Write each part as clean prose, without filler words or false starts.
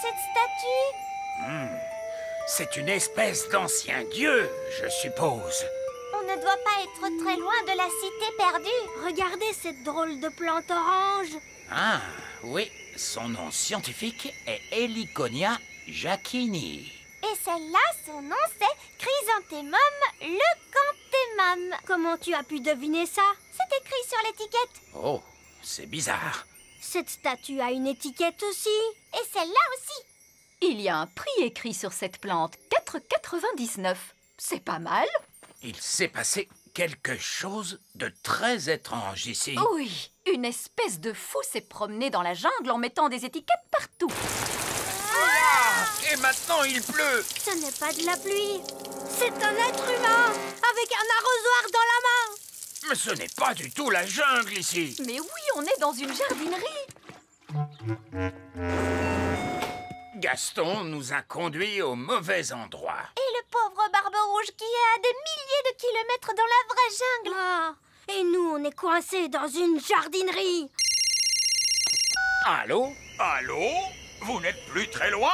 cette statue? C'est une espèce d'ancien dieu, je suppose. On ne doit pas être très loin de la cité perdue. Regardez cette drôle de plante orange. Ah, oui, son nom scientifique est Heliconia jacquini. Et celle-là, son nom c'est Chrysanthemum leucanthemum. Comment tu as pu deviner ça? C'est écrit sur l'étiquette. Oh, c'est bizarre. Cette statue a une étiquette aussi. Et celle-là aussi. Il y a un prix écrit sur cette plante, 4,99. C'est pas mal. Il s'est passé quelque chose de très étrange ici. Oui, une espèce de fou s'est promené dans la jungle en mettant des étiquettes partout. Et maintenant il pleut. Ce n'est pas de la pluie. C'est un être humain avec un arrosoir dans la main. Mais ce n'est pas du tout la jungle ici. Mais oui, on est dans une jardinerie. Gaston nous a conduits au mauvais endroit. Et le pauvre Barbe Rouge qui est à des milliers de kilomètres dans la vraie jungle. Ah, et nous, on est coincés dans une jardinerie. Allô? Allô? Vous n'êtes plus très loin?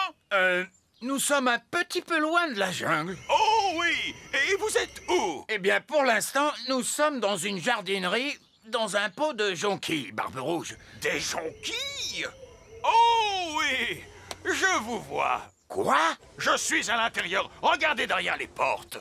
Nous sommes un petit peu loin de la jungle. Oh oui! Et vous êtes où? Eh bien, pour l'instant, nous sommes dans une jardinerie, dans un pot de jonquilles, Barbe Rouge. Des jonquilles? Oh oui! Je vous vois. Quoi? Je suis à l'intérieur. Regardez derrière les portes.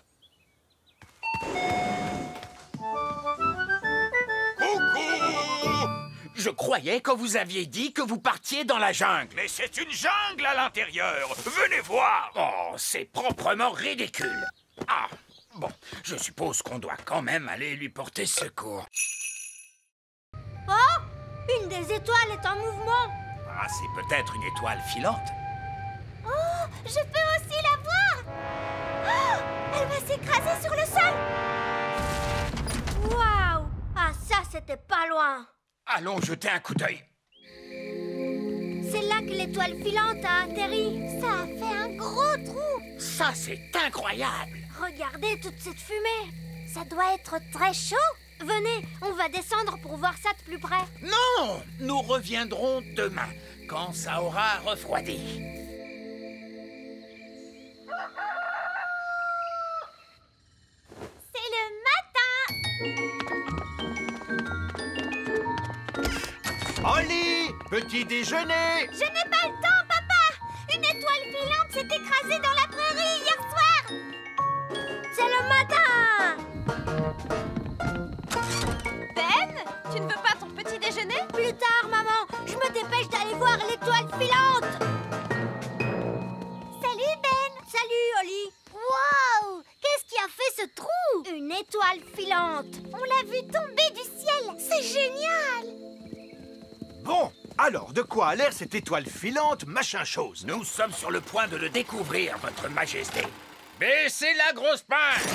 Coucou! Je croyais que vous aviez dit que vous partiez dans la jungle. Mais c'est une jungle à l'intérieur. Venez voir. Oh, c'est proprement ridicule. Ah, bon, je suppose qu'on doit quand même aller lui porter secours. Oh, une des étoiles est en mouvement. Ah, c'est peut-être une étoile filante. Oh, je peux aussi la voir. Oh, elle va s'écraser sur le sol. Waouh! Ah, ça, c'était pas loin. Allons jeter un coup d'œil. C'est là que l'étoile filante a atterri. Ça a fait un gros trou. Ça, c'est incroyable. Regardez toute cette fumée. Ça doit être très chaud. Venez, on va descendre pour voir ça de plus près. Non, nous reviendrons demain, quand ça aura refroidi. C'est le matin. Holly, petit déjeuner. Je n'ai pas le temps, papa. Une étoile filante s'est écrasée dans la prairie hier soir. C'est le matin. Ben, tu ne veux pas ton petit déjeuner? Plus tard, maman. Je me dépêche d'aller voir l'étoile filante. Salut, Ben. Salut, Holly. Waouh! Qu'est-ce qui a fait ce trou? Une étoile filante. On l'a vu tomber du ciel. C'est génial. Bon, alors, de quoi a l'air cette étoile filante, machin chose? Nous sommes sur le point de le découvrir, votre majesté. Baissez la grosse pince!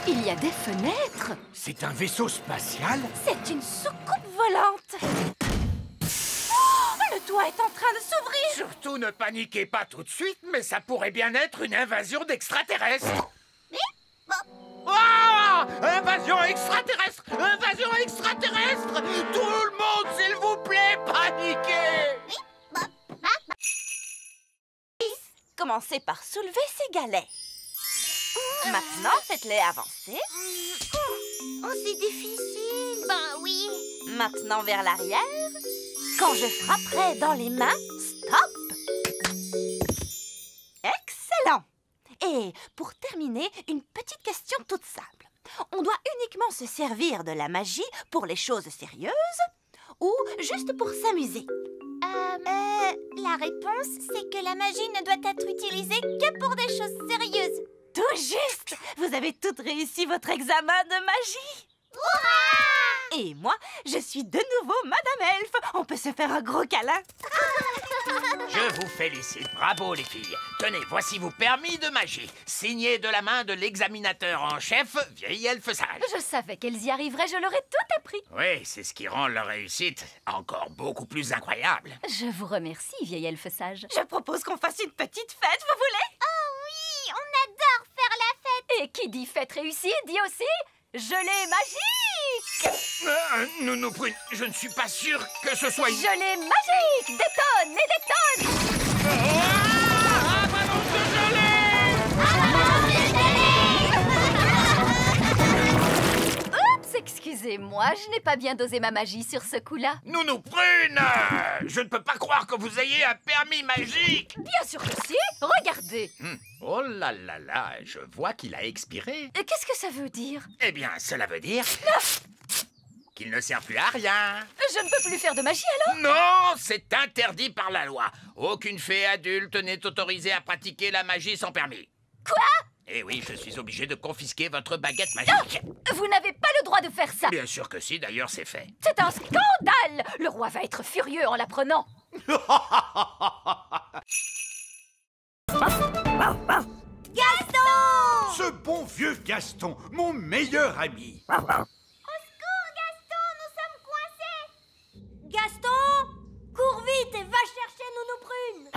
Il y a des fenêtres. C'est un vaisseau spatial? C'est une soucoupe volante. Oh, le toit est en train de s'ouvrir. Surtout ne paniquez pas tout de suite, mais ça pourrait bien être une invasion d'extraterrestres. Ah! Invasion extraterrestre! Invasion extraterrestre! Tout le monde, s'il vous plaît, paniquez! Commencez par soulever ces galets. Maintenant, faites-les avancer. Oh, c'est difficile. Ben oui. Maintenant vers l'arrière. Quand je frapperai dans les mains, stop. Excellent. Et pour terminer, une petite question toute simple. On doit uniquement se servir de la magie pour les choses sérieuses ou juste pour s'amuser? La réponse, c'est que la magie ne doit être utilisée que pour des choses sérieuses. Tout juste. Vous avez toutes réussi votre examen de magie. Hurrah! Et moi, je suis de nouveau Madame Elfe. On peut se faire un gros câlin. Je vous félicite, bravo les filles. Tenez, voici vos permis de magie, signés de la main de l'examinateur en chef, vieille elfe sage. Je savais qu'elles y arriveraient, je leur ai tout appris. Oui, c'est ce qui rend leur réussite encore beaucoup plus incroyable. Je vous remercie, vieille elfe sage. Je propose qu'on fasse une petite fête, vous voulez? Oh oui, on adore faire la fête. Et qui dit fête réussie dit aussi gelée magique. Nounou Prune, je ne suis pas sûr que ce soit... Gelée magique! Détonne et détonne! Oups, excusez-moi, je n'ai pas bien dosé ma magie sur ce coup-là. Nounou Prune, je ne peux pas croire que vous ayez un permis magique. Bien sûr que si! Regardez! Oh là là là, je vois qu'il a expiré. Qu'est-ce que ça veut dire? Eh bien, cela veut dire... qu'il ne sert plus à rien. Je ne peux plus faire de magie alors? Non, c'est interdit par la loi. Aucune fée adulte n'est autorisée à pratiquer la magie sans permis. Quoi? Eh oui, je suis obligé de confisquer votre baguette magique. Vous n'avez pas le droit de faire ça! Bien sûr que si, d'ailleurs c'est fait. C'est un scandale! Le roi va être furieux en l'apprenant. Gaston! Ce bon vieux Gaston, mon meilleur ami. Au secours, Gaston, nous sommes coincés! Gaston, cours vite et va chercher Nounou Prune.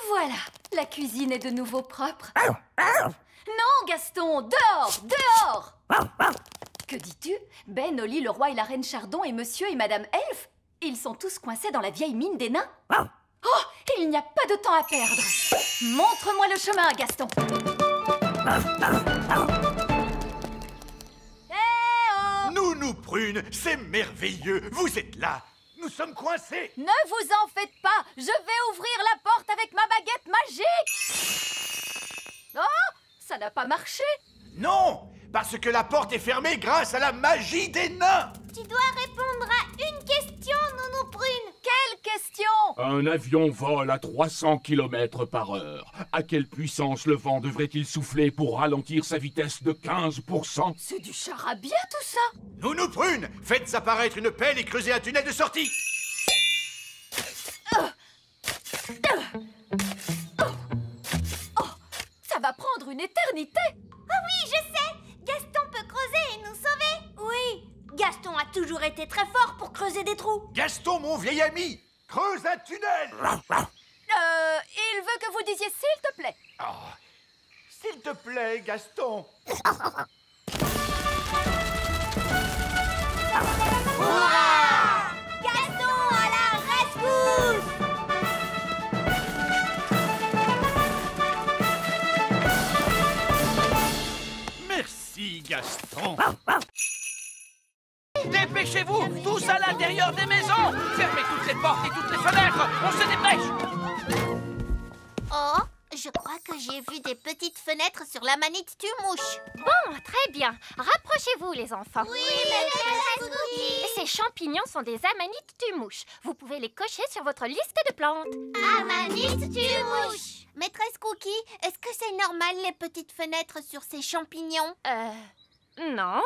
Voilà, la cuisine est de nouveau propre. Non, Gaston, dehors, dehors! Que dis-tu? Ben, Oli, le roi et la reine Chardon et monsieur et madame Elfe, ils sont tous coincés dans la vieille mine des nains. Oh, il n'y a pas de temps à perdre. Montre-moi le chemin, Gaston. Nounou Prune, c'est merveilleux. Vous êtes là. Nous sommes coincés. Ne vous en faites pas, je vais ouvrir la porte avec ma baguette magique. Oh, ça n'a pas marché. Non, parce que la porte est fermée grâce à la magie des nains. Tu dois répondre à une question, Nounou Prune. Quelle question? Un avion vole à 300 km/h. À quelle puissance le vent devrait-il souffler pour ralentir sa vitesse de 15%? C'est du charabia tout ça. Nounou Prune, faites apparaître une pelle et creusez un tunnel de sortie. Ça va prendre une éternité. Ah oui, je sais. Gaston peut creuser et nous sauver. Oui, Gaston a toujours été très fort pour creuser des trous. Gaston, mon vieil ami, creuse un tunnel. Il veut que vous disiez s'il te plaît. Oh, s'il te plaît, Gaston. Gaston à la rescousse! Merci, Gaston. Dépêchez-vous, tous à l'intérieur des maisons. Fermez toutes les portes et toutes les fenêtres. On se dépêche. Oh, je crois que j'ai vu des petites fenêtres sur la manite tue-mouche. Bon, très bien. Rapprochez-vous, les enfants. Oui, maîtresse Cookie. Ces champignons sont des amanites tue-mouche. Vous pouvez les cocher sur votre liste de plantes. Amanite tue-mouche. Maîtresse Cookie, est-ce que c'est normal les petites fenêtres sur ces champignons? Non.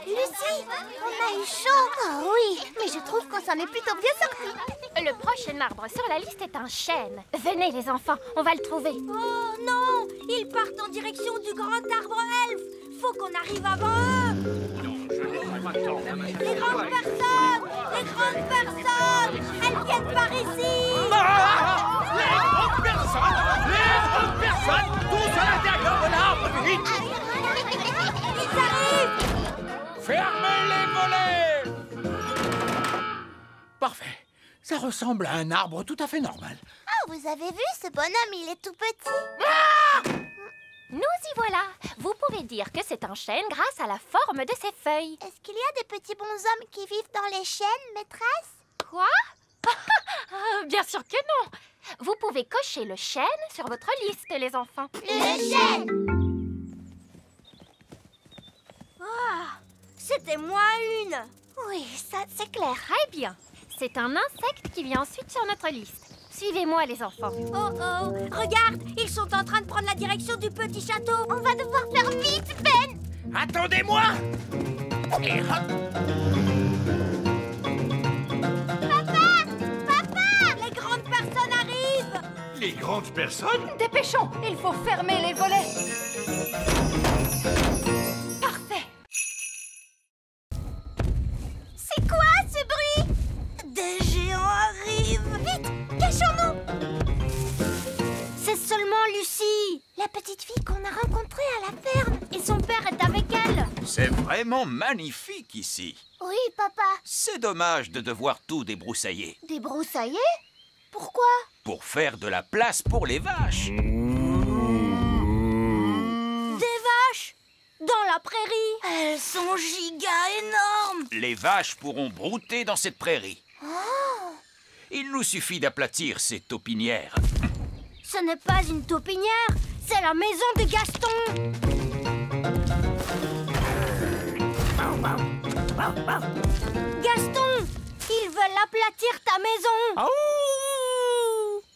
Lucie, on a eu chaud. Oh oui, mais je trouve qu'on s'en est plutôt bien sorti. Le prochain arbre sur la liste est un chêne. Venez, les enfants, on va le trouver. Oh non, ils partent en direction du grand arbre elfe. Faut qu'on arrive avant eux. Les grandes personnes, elles viennent par ici. Les grandes personnes, tous à l'intérieur de l'arbre, vite. Ils arrivent. Fermez les volets. Parfait. Ça ressemble à un arbre tout à fait normal. Ah, vous avez vu, ce bonhomme, il est tout petit. Nous y voilà. Vous pouvez dire que c'est un chêne grâce à la forme de ses feuilles. Est-ce qu'il y a des petits bonshommes qui vivent dans les chênes, maîtresse? Quoi? Bien sûr que non. Vous pouvez cocher le chêne sur votre liste, les enfants. Le chêne! Ah, c'était moins une. Oui, ça, c'est clair. Très bien. C'est un insecte qui vient ensuite sur notre liste. Suivez-moi, les enfants. Oh oh, regarde, ils sont en train de prendre la direction du petit château. On va devoir faire vite, Ben! Attendez-moi. Et hop. Papa, les grandes personnes arrivent. Les grandes personnes? Dépêchons, il faut fermer les volets. Parfait. C'est quoi, ce bruit? Des géants arrivent. Vite, cachons-nous! petite fille qu'on a rencontrée à la ferme. Et son père est avec elle. C'est vraiment magnifique ici. Oui, papa. C'est dommage de devoir tout débroussailler. Débroussailler? Pourquoi? Pour faire de la place pour les vaches. Des vaches dans la prairie. Elles sont giga énormes. Les vaches pourront brouter dans cette prairie. Il nous suffit d'aplatir ces taupinières. Ce n'est pas une taupinière, c'est la maison de Gaston. Gaston, ils veulent aplatir ta maison.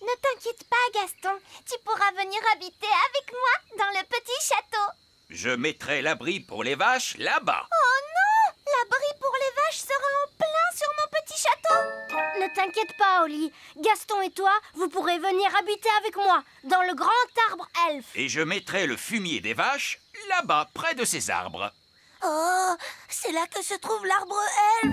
Ne t'inquiète pas, Gaston. Tu pourras venir habiter avec moi dans le petit château. Je mettrai l'abri pour les vaches là-bas. Oh non! L'abri pour les vaches sera en plein sur mon petit château. Ne t'inquiète pas, Oli. Gaston et toi, vous pourrez venir habiter avec moi dans le grand arbre elfe. Et je mettrai le fumier des vaches là-bas, près de ces arbres. Oh, c'est là que se trouve l'arbre elfe.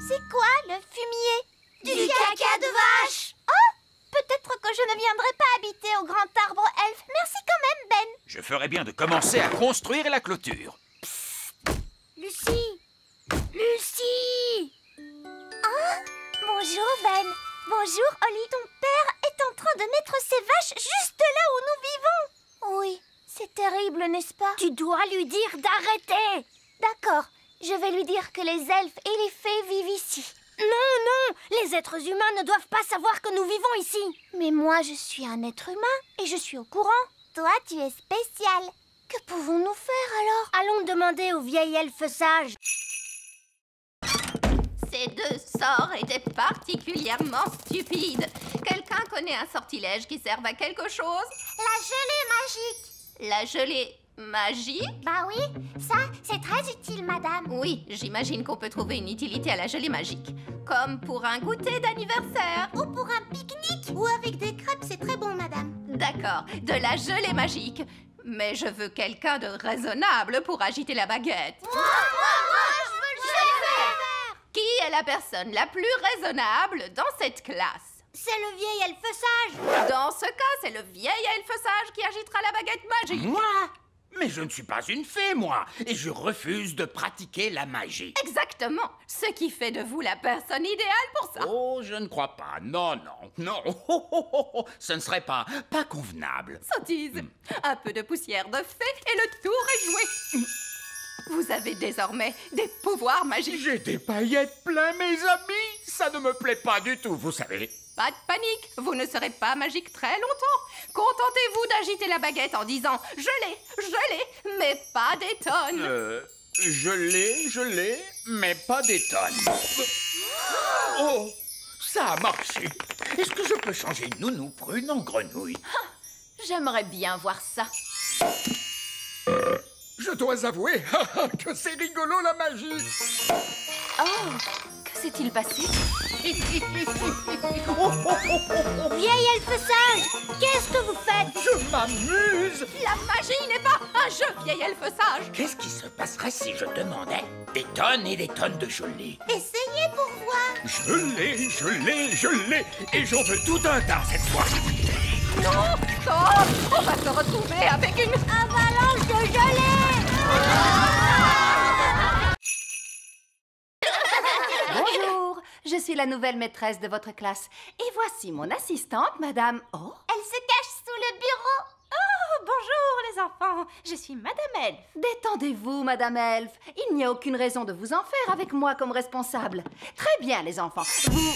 C'est quoi le fumier? Du caca de vache. Oh! Peut-être que je ne viendrai pas habiter au grand arbre elfe. Merci quand même, Ben. Je ferai bien de commencer à construire la clôture. Lucie! Lucie! Bonjour, Ben. Bonjour, Oli. Ton père est en train de mettre ses vaches juste là où nous vivons. Oui, c'est terrible, n'est-ce pas? Tu dois lui dire d'arrêter. D'accord, je vais lui dire que les elfes et les fées vivent ici. Non, non, les êtres humains ne doivent pas savoir que nous vivons ici. Mais moi, je suis un être humain et je suis au courant. Toi, tu es spécial. Que pouvons-nous faire alors? Allons demander au vieil elfe sage. Ces deux sorts étaient particulièrement stupides. Quelqu'un connaît un sortilège qui serve à quelque chose? La gelée magique. La gelée magique? Bah oui, ça, c'est très utile, madame. Oui, j'imagine qu'on peut trouver une utilité à la gelée magique. Comme pour un goûter d'anniversaire. Ou pour un pique-nique. Ou avec des crêpes, c'est très bon, madame. D'accord, de la gelée magique. Mais je veux quelqu'un de raisonnable pour agiter la baguette. Moi, je veux le faire. Qui est la personne la plus raisonnable dans cette classe? C'est le vieil elfe sage. Dans ce cas, c'est le vieil elfe sage qui agitera la baguette magique. Moi? Mais je ne suis pas une fée, moi, et je refuse de pratiquer la magie. Exactement, ce qui fait de vous la personne idéale pour ça. Oh, je ne crois pas. Non, non, non. Ce ne serait pas convenable. Sottise, un peu de poussière de fée et le tour est joué. Vous avez désormais des pouvoirs magiques. J'ai des paillettes plein, mes amis. Ça ne me plaît pas du tout, vous savez. Pas de panique, vous ne serez pas magique très longtemps. Contentez-vous d'agiter la baguette en disant « Je l'ai, mais pas des tonnes ». Je l'ai, mais pas des tonnes. Oh, ça a marché. Est-ce que je peux changer Nounou Prune en grenouille? J'aimerais bien voir ça. Je dois avouer que c'est rigolo la magie. Oh, que s'est-il passé? Vieil elfe sage, qu'est-ce que vous faites? Je m'amuse. La magie n'est pas un jeu, vieil elfe sage. Qu'est-ce qui se passerait si je demandais des tonnes et des tonnes de gelée? Essayez pour voir. Je l'ai. Et j'en veux tout un tas cette fois. Non, oh, on va se retrouver avec une Avalanche de gelée! Bonjour, je suis la nouvelle maîtresse de votre classe. Et voici mon assistante, madame... Oh, Elle se cache sous le bureau. Oh, bonjour les enfants, je suis Madame Elfe. détendez-vous, madame Elfe. Il n'y a aucune raison de vous en faire avec moi comme responsable. Très bien, les enfants. Vous...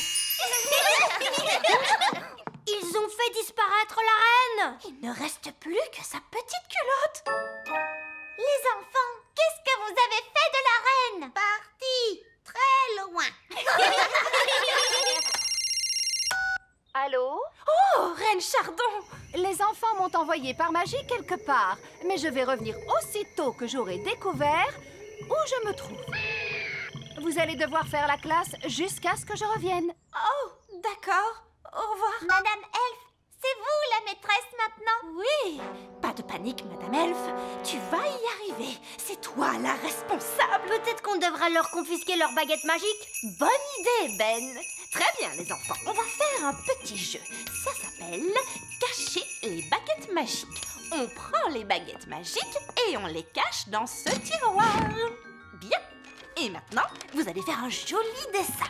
Ils ont fait disparaître la reine! Il ne reste plus que sa petite culotte. Les enfants, qu'est-ce que vous avez fait de la reine? Parti très loin. Allô? Oh, Reine Chardon! Les enfants m'ont envoyé par magie quelque part, mais je vais revenir aussitôt que j'aurai découvert où je me trouve. Vous allez devoir faire la classe jusqu'à ce que je revienne. Oh, d'accord. Au revoir. Madame Elfe, c'est vous la maîtresse maintenant? Oui, pas de panique, Madame Elfe. Tu vas y arriver. C'est toi la responsable. Peut-être qu'on devra leur confisquer leur baguette magique? Bonne idée, Ben. Très bien, les enfants. On va faire un petit jeu. Ça s'appelle cacher les baguettes magiques. On prend les baguettes magiques et on les cache dans ce tiroir. Bien. Et maintenant, vous allez faire un joli dessin.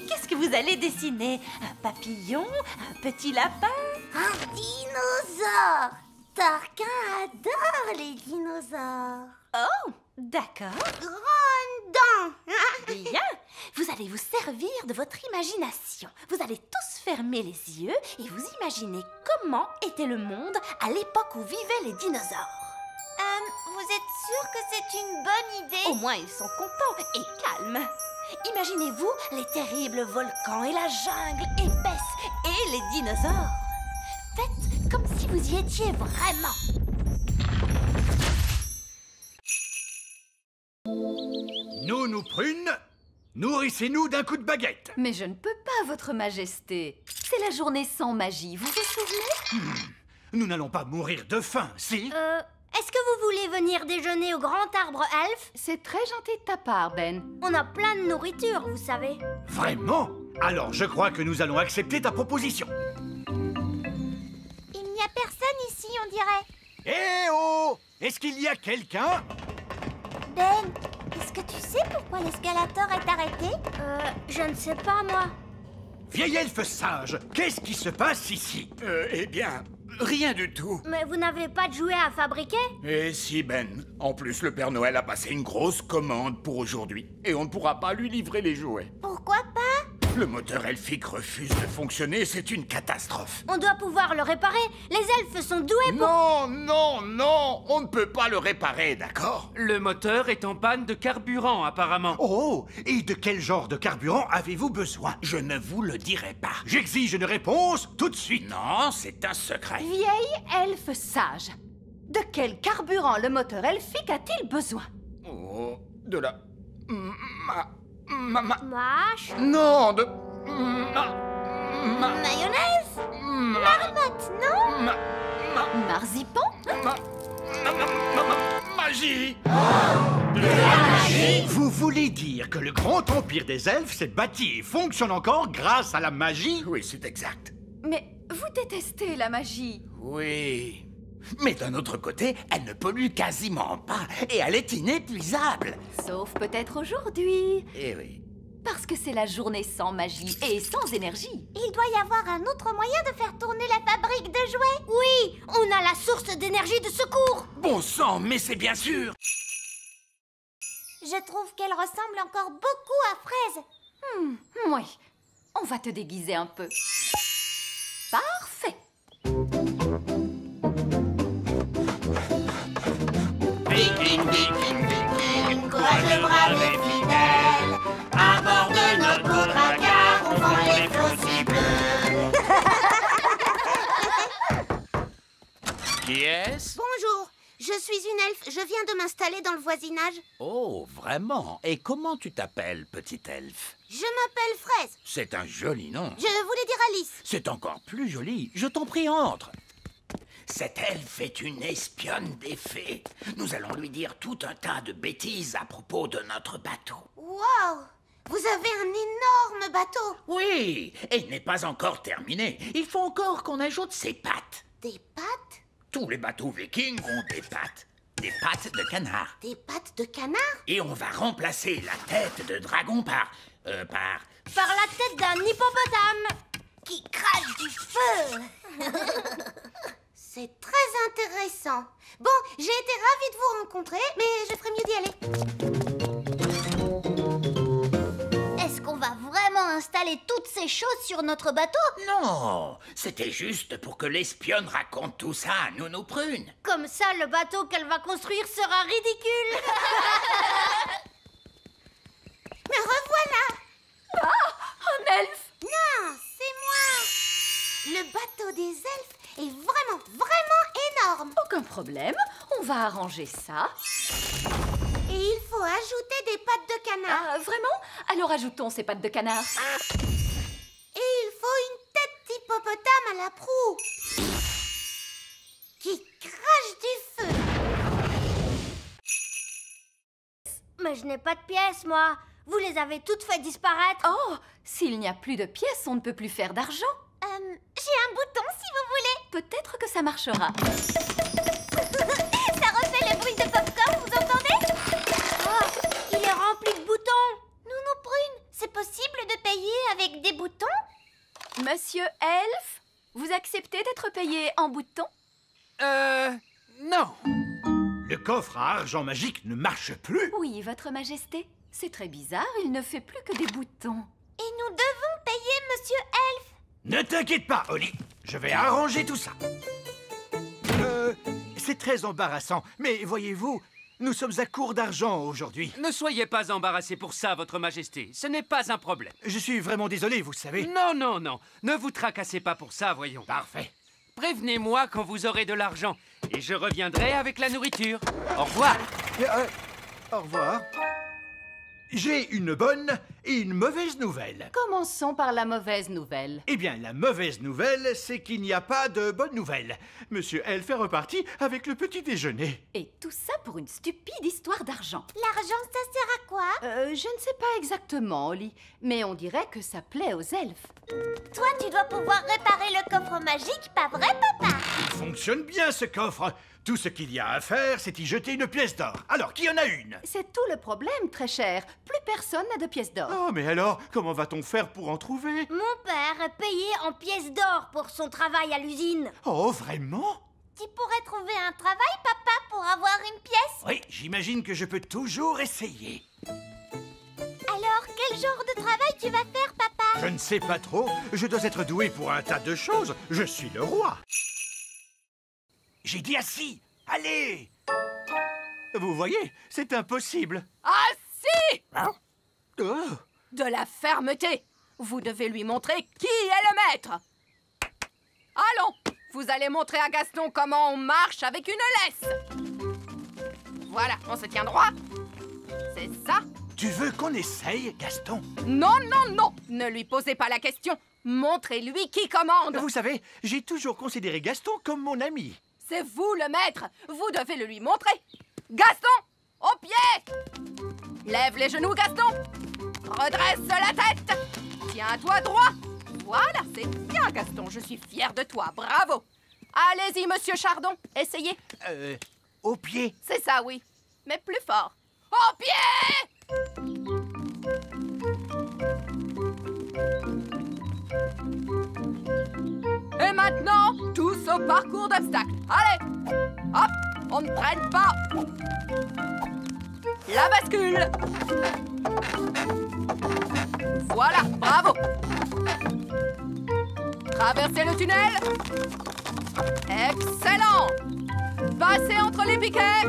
Qu'est-ce que vous allez dessiner? Un papillon? Un petit lapin? Un dinosaure. Tarquin adore les dinosaures. Oh, d'accord. Grande dent. Bien. Vous allez vous servir de votre imagination. Vous allez tous fermer les yeux et vous imaginez comment était le monde à l'époque où vivaient les dinosaures. Vous êtes sûr que c'est une bonne idée? Au moins, ils sont contents et calmes. Imaginez-vous les terribles volcans et la jungle épaisse et les dinosaures. Faites comme si vous y étiez vraiment. Nous prunes, nourrissez-nous d'un coup de baguette. Mais je ne peux pas, votre majesté. C'est la journée sans magie, vous vous souvenez? Nous n'allons pas mourir de faim, si? Est-ce que vous voulez venir déjeuner au grand arbre elfe? C'est très gentil de ta part, Ben. On a plein de nourriture, vous savez. Vraiment? Alors je crois que nous allons accepter ta proposition. Il n'y a personne ici, on dirait. Eh oh! Est-ce qu'il y a quelqu'un? Ben, est-ce que tu sais pourquoi l'escalator est arrêté? Je ne sais pas, moi. Vieil elfe sage, qu'est-ce qui se passe ici? Eh bien, rien du tout. Mais vous n'avez pas de jouets à fabriquer? Et si, Ben. En plus, le Père Noël a passé une grosse commande pour aujourd'hui. Et on ne pourra pas lui livrer les jouets. Pourquoi pas? Le moteur elfique refuse de fonctionner, c'est une catastrophe. On doit pouvoir le réparer. Les elfes sont doués pour... Non, non, non, on ne peut pas le réparer, d'accord? Le moteur est en panne de carburant, apparemment. Oh! Et de quel genre de carburant avez-vous besoin? Je ne vous le dirai pas. J'exige une réponse tout de suite. Non, c'est un secret. Vieille elfe sage. De quel carburant le moteur elfique a-t-il besoin? Oh, de la... Mâche. Non, de... Mayonnaise? Marmotte, non? Marzipan? Magie! Vous voulez dire que le grand empire des elfes s'est bâti et fonctionne encore grâce à la magie? Oui, c'est exact. Mais vous détestez la magie. Oui. Mais d'un autre côté, elle ne pollue quasiment pas et elle est inépuisable. Sauf peut-être aujourd'hui. Eh oui. Parce que c'est la journée sans magie et sans énergie. Il doit y avoir un autre moyen de faire tourner la fabrique de jouets. Oui, on a la source d'énergie de secours. Bon sang, mais c'est bien sûr. Je trouve qu'elle ressemble encore beaucoup à Fraise. Oui, on va te déguiser un peu. Parfait. Viking, viking, viking, courageux, brave et fidèle, à bord de notre beau dracard, on vend les faux bleus. Qui est-ce? Bonjour, je suis une elfe. Je viens de m'installer dans le voisinage. Oh, vraiment? Et comment tu t'appelles, petite elfe? Je m'appelle Fraise. C'est un joli nom. Je voulais dire Alice. C'est encore plus joli. Je t'en prie, entre. Cette elfe est une espionne des fées. Nous allons lui dire tout un tas de bêtises à propos de notre bateau. Wow! Vous avez un énorme bateau. Oui, et il n'est pas encore terminé. Il faut encore qu'on ajoute ses pattes. Des pattes? Tous les bateaux vikings ont des pattes. Des pattes de canard. Des pattes de canard? Et on va remplacer la tête de dragon par Par la tête d'un hippopotame. Qui crache du feu. C'est très intéressant. Bon, j'ai été ravie de vous rencontrer, mais je ferais mieux d'y aller. Est-ce qu'on va vraiment installer toutes ces choses sur notre bateau? Non, c'était juste pour que l'espionne raconte tout ça à Nounou Prune. Comme ça, le bateau qu'elle va construire sera ridicule. Me revoilà. Un elfe. Non, c'est moi. Le bateau des elfes est vraiment, vraiment énorme. Aucun problème, on va arranger ça. Et il faut ajouter des pattes de canard. Ah, vraiment? Alors ajoutons ces pattes de canard. Et il faut une tête d'hippopotame à la proue. Qui crache du feu. Mais je n'ai pas de pièces, moi. Vous les avez toutes fait disparaître. Oh, s'il n'y a plus de pièces, on ne peut plus faire d'argent. J'ai un bouton si vous voulez. peut-être que ça marchera. Ça refait le bruit de popcorn, vous entendez? Oh, il est rempli de boutons. Nounou Prune, c'est possible de payer avec des boutons? Monsieur Elf, vous acceptez d'être payé en boutons? Non. Le coffre à argent magique ne marche plus. Oui, Votre Majesté. C'est très bizarre, il ne fait plus que des boutons. Et nous devons payer Monsieur Elf. Ne t'inquiète pas, Oli. Je vais arranger tout ça. C'est très embarrassant, mais voyez-vous, nous sommes à court d'argent aujourd'hui. Ne soyez pas embarrassé pour ça, Votre Majesté. Ce n'est pas un problème. Je suis vraiment désolé, vous savez. Non, non, non. Ne vous tracassez pas pour ça, voyons. Parfait. Prévenez-moi quand vous aurez de l'argent et je reviendrai avec la nourriture. Au revoir. Au revoir. J'ai une bonne et une mauvaise nouvelle. Commençons par la mauvaise nouvelle. Eh bien, la mauvaise nouvelle, c'est qu'il n'y a pas de bonne nouvelle. Monsieur Elf est reparti avec le petit déjeuner. Et tout ça pour une stupide histoire d'argent. L'argent, ça sert à quoi? Je ne sais pas exactement, Oli, mais on dirait que ça plaît aux elfes. Toi, tu dois pouvoir réparer le coffre magique, pas vrai, papa? Il fonctionne bien, ce coffre. Tout ce qu'il y a à faire, c'est y jeter une pièce d'or. Alors, qui en a une? C'est tout le problème, très cher. Plus personne n'a de pièces d'or. Oh, mais alors, comment va-t-on faire pour en trouver? Mon père est payé en pièces d'or pour son travail à l'usine. Oh, vraiment? Tu pourrais trouver un travail, papa, pour avoir une pièce? Oui, j'imagine que je peux toujours essayer. Alors, quel genre de travail tu vas faire, papa? Je ne sais pas trop. Je dois être doué pour un tas de choses. Je suis le roi. J'ai dit assis. Allez! Vous voyez, c'est impossible. Assis! Oh. De la fermeté! Vous devez lui montrer qui est le maître! Allons! Vous allez montrer à Gaston comment on marche avec une laisse! Voilà, on se tient droit. C'est ça. Tu veux qu'on essaye, Gaston? Non, non, non! Ne lui posez pas la question. Montrez-lui qui commande. Vous savez, j'ai toujours considéré Gaston comme mon ami. C'est vous le maître. Vous devez le lui montrer. Gaston, au pied! Lève les genoux, Gaston. Redresse la tête. Tiens-toi droit. Voilà, c'est bien, Gaston. Je suis fière de toi. Bravo. Allez-y, monsieur Chardon. Essayez. Au pied. C'est ça, oui. Mais plus fort. Au pied! Et maintenant, tous au parcours d'obstacles. Allez! Hop! On ne traîne pas. La bascule. Voilà, bravo. Traversez le tunnel. Excellent. Passez entre les piquets.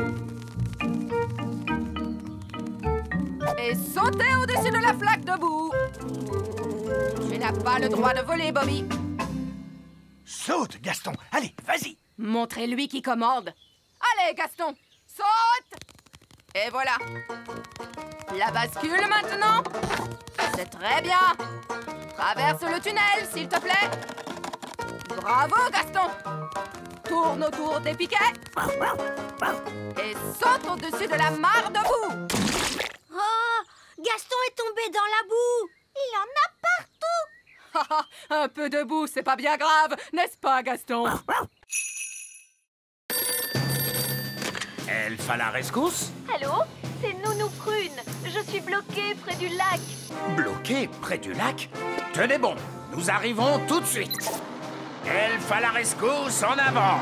Et sautez au-dessus de la flaque de boue. Tu n'as pas le droit de voler, Bobby. Saute, Gaston. Allez, vas-y. Montrez-lui qui commande. Allez, Gaston, saute. Et voilà. La bascule maintenant. C'est très bien. Traverse le tunnel, s'il te plaît. Bravo, Gaston. Tourne autour des piquets. Et saute au-dessus de la mare de boue. Oh, Gaston est tombé dans la boue. Il en a partout. Un peu de boue, c'est pas bien grave, n'est-ce pas, Gaston? Elf à la rescousse? Allô? C'est Nounou Prune. Je suis bloquée près du lac. Bloqué près du lac? Tenez bon, nous arrivons tout de suite. Elf à la rescousse, en avant!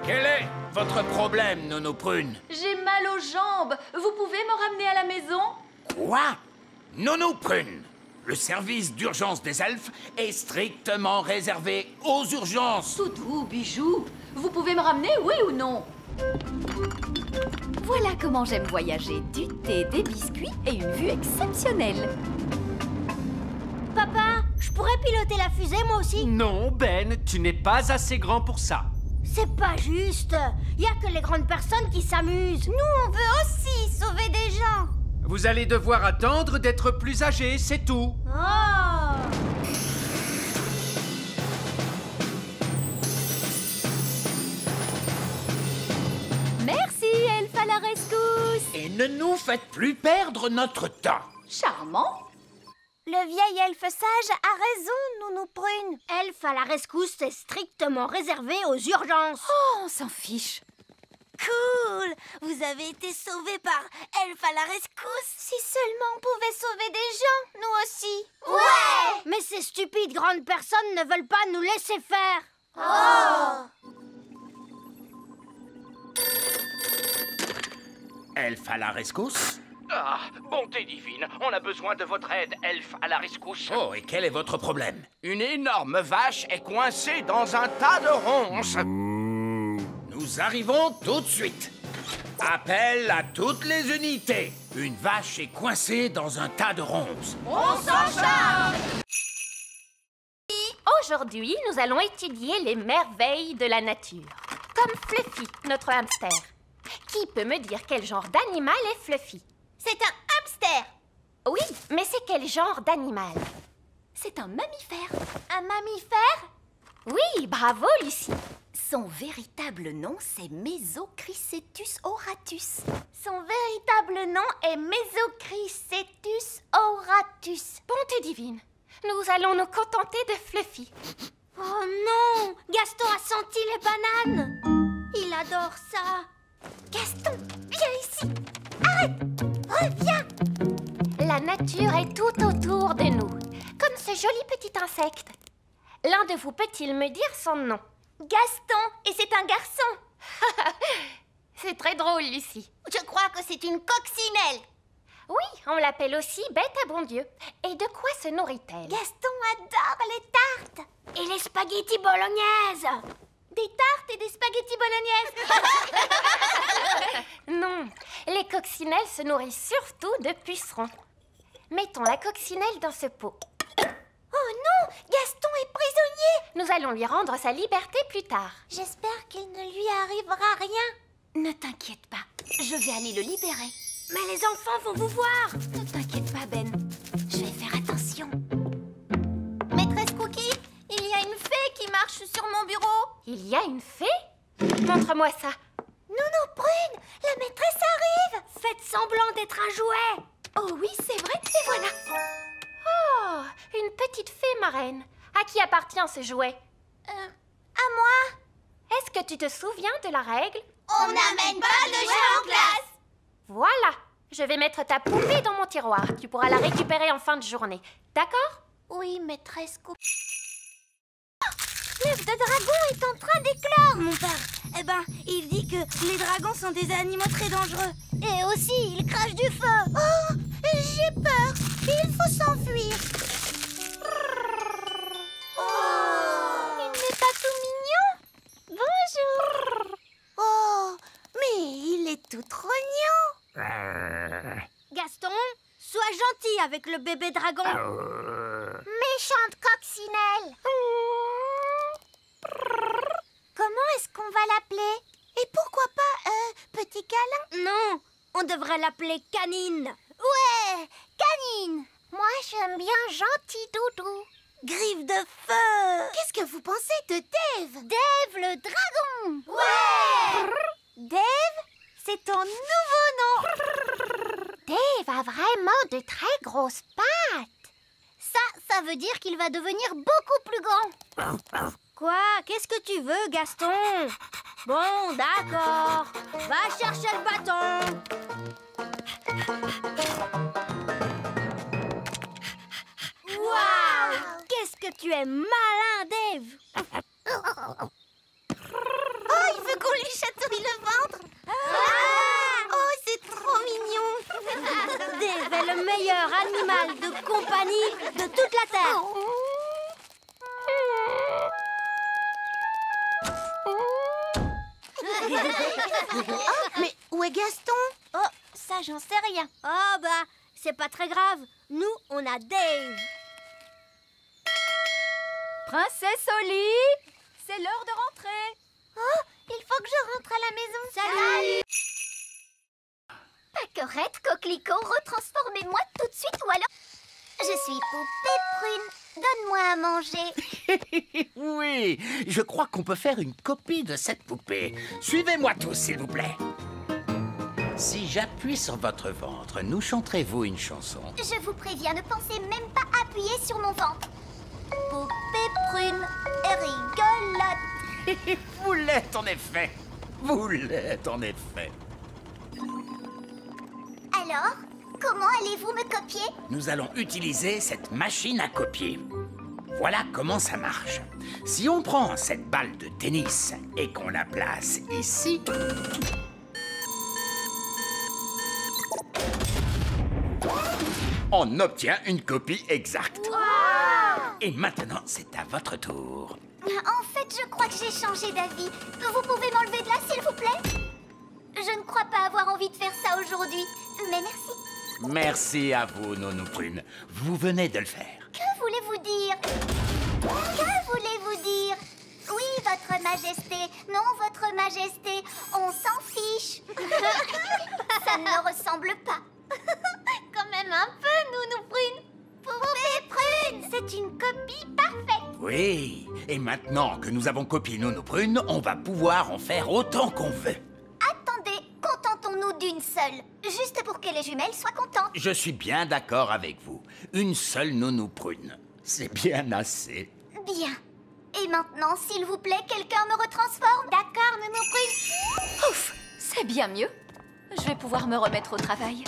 Quel est votre problème, Nounou Prune? J'ai mal aux jambes. Vous pouvez me ramener à la maison? Quoi? Nounou Prune, le service d'urgence des elfes est strictement réservé aux urgences. Toutou, bijou, vous pouvez me ramener, oui ou non? Voilà comment j'aime voyager. Du thé, des biscuits et une vue exceptionnelle. Papa, je pourrais piloter la fusée, moi aussi? Non, Ben, tu n'es pas assez grand pour ça. C'est pas juste. Y a que les grandes personnes qui s'amusent. Nous, on veut aussi sauver des gens. Vous allez devoir attendre d'être plus âgé, c'est tout. Oh! Merci, Elf à la rescousse. Et ne nous faites plus perdre notre temps. Charmant. Le vieil elfe sage a raison, Nounou Prune. Elfe à la rescousse, c'est strictement réservé aux urgences. Oh, on s'en fiche. Cool! Vous avez été sauvés par Elfe à la rescousse. Si seulement on pouvait sauver des gens, nous aussi. Ouais! Mais ces stupides grandes personnes ne veulent pas nous laisser faire. Oh! Elfe à la rescousse? Ah, bonté divine, on a besoin de votre aide, elfe à la rescousse. Oh, et quel est votre problème? Une énorme vache est coincée dans un tas de ronces. Nous arrivons tout de suite. Appel à toutes les unités. Une vache est coincée dans un tas de ronces. On s'en charge! Aujourd'hui, nous allons étudier les merveilles de la nature. Comme Fluffy, notre hamster. Qui peut me dire quel genre d'animal est Fluffy? C'est un hamster. Oui, mais c'est quel genre d'animal? C'est un mammifère. Un mammifère? Oui, bravo, Lucie. Son véritable nom, c'est Mesochrysetus auratus. Son véritable nom est Mesochrysetus auratus. Bonté divine, nous allons nous contenter de Fluffy. Oh non! Gaston a senti les bananes. Il adore ça. Gaston, viens ici. Arrête! Reviens! La nature est tout autour de nous, comme ce joli petit insecte. L'un de vous peut-il me dire son nom? Gaston, et c'est un garçon. C'est très drôle, Lucie. Je crois que c'est une coccinelle. Oui, on l'appelle aussi bête à bon Dieu. Et de quoi se nourrit-elle? Gaston adore les tartes. Et les spaghettis bolognaises. Des tartes et des spaghettis bolognaises. Non, les coccinelles se nourrissent surtout de pucerons. Mettons la coccinelle dans ce pot. Oh non, Gaston est prisonnier. Nous allons lui rendre sa liberté plus tard. J'espère qu'il ne lui arrivera rien. Ne t'inquiète pas, je vais aller le libérer. Mais les enfants vont vous voir. Ne t'inquiète pas, Ben. Je vais faire attention. Maîtresse Cookie, il y a une fée qui marche sur mon bureau. Il y a une fée? Montre-moi ça. Nounou Prune, la maîtresse arrive. Faites semblant d'être un jouet. Oh oui, c'est vrai, et voilà. Oh, une petite fée marraine. À qui appartient ce jouet? À moi. Est-ce que tu te souviens de la règle? On n'amène pas de jeu en classe. Voilà. Je vais mettre ta poupée dans mon tiroir. Tu pourras la récupérer en fin de journée. D'accord? Oui, maîtresse Cookie. L'œuf de dragon est en train d'éclore. Mon père, il dit que les dragons sont des animaux très dangereux. Et aussi, il crache du feu. Oh, j'ai peur. Il faut s'enfuir. Oh, il n'est pas tout mignon. Bonjour. Oh, mais il est tout trognon. Gaston, sois gentil avec le bébé dragon. Méchante coccinelle. Comment est-ce qu'on va l'appeler? Et pourquoi pas petit câlin? Non, on devrait l'appeler Canine. Ouais, Canine. Moi, j'aime bien Gentil Doudou. Griffe de feu. Qu'est-ce que vous pensez de Dave? Dave le dragon. Ouais. Dave, c'est ton nouveau nom. Dave a vraiment de très grosses pattes. Ça veut dire qu'il va devenir beaucoup plus grand. Quoi? Qu'est-ce que tu veux, Gaston? Bon, d'accord. Va chercher le bâton. Waouh! Qu'est-ce que tu es malin, Dave! Oh, il veut qu'on lui chatouille le ventre. Oh, c'est trop mignon. Dave est le meilleur animal de compagnie de toute la Terre. Mais où est Gaston? Oh, ça, j'en sais rien. Oh, c'est pas très grave. Nous, on a Dave. Princesse Oli, c'est l'heure de rentrer. Oh, il faut que je rentre à la maison. Salut. Pâquerette, coquelicot, retransformez-moi tout de suite ou alors... Je suis poupée prune. Donne-moi à manger. Oui, je crois qu'on peut faire une copie de cette poupée. Suivez-moi tous, s'il vous plaît. Si j'appuie sur votre ventre, nous chanterez-vous une chanson? Je vous préviens, ne pensez même pas appuyer sur mon ventre. Poupée prune et rigolote. Vous l'êtes en effet. Vous l'êtes en effet. Alors, comment allez-vous me copier? Nous allons utiliser cette machine à copier. Voilà comment ça marche. Si on prend cette balle de tennis et qu'on la place ici... on obtient une copie exacte. Wow! Et maintenant, c'est à votre tour. En fait, je crois que j'ai changé d'avis. Vous pouvez m'enlever de là, s'il vous plaît? Je ne crois pas avoir envie de faire ça aujourd'hui. Mais merci. Merci à vous, Nounou Prune. Vous venez de le faire. Que voulez-vous dire? Que voulez-vous dire? Oui, votre majesté. Non, votre majesté. On s'en fiche. Ça ne me ressemble pas. Quand même un peu, Nounou Prune. Poupée Prune, c'est une copie parfaite. Oui, et maintenant que nous avons copié Nounou Prune, on va pouvoir en faire autant qu'on veut. Attendez, contentons-nous d'une seule. Juste pour que les jumelles soient contentes. Je suis bien d'accord avec vous. Une seule Nounou Prune. C'est bien assez. Bien. Et maintenant, s'il vous plaît, quelqu'un me retransforme. D'accord, Nounou Prune. Ouf, c'est bien mieux. Je vais pouvoir me remettre au travail.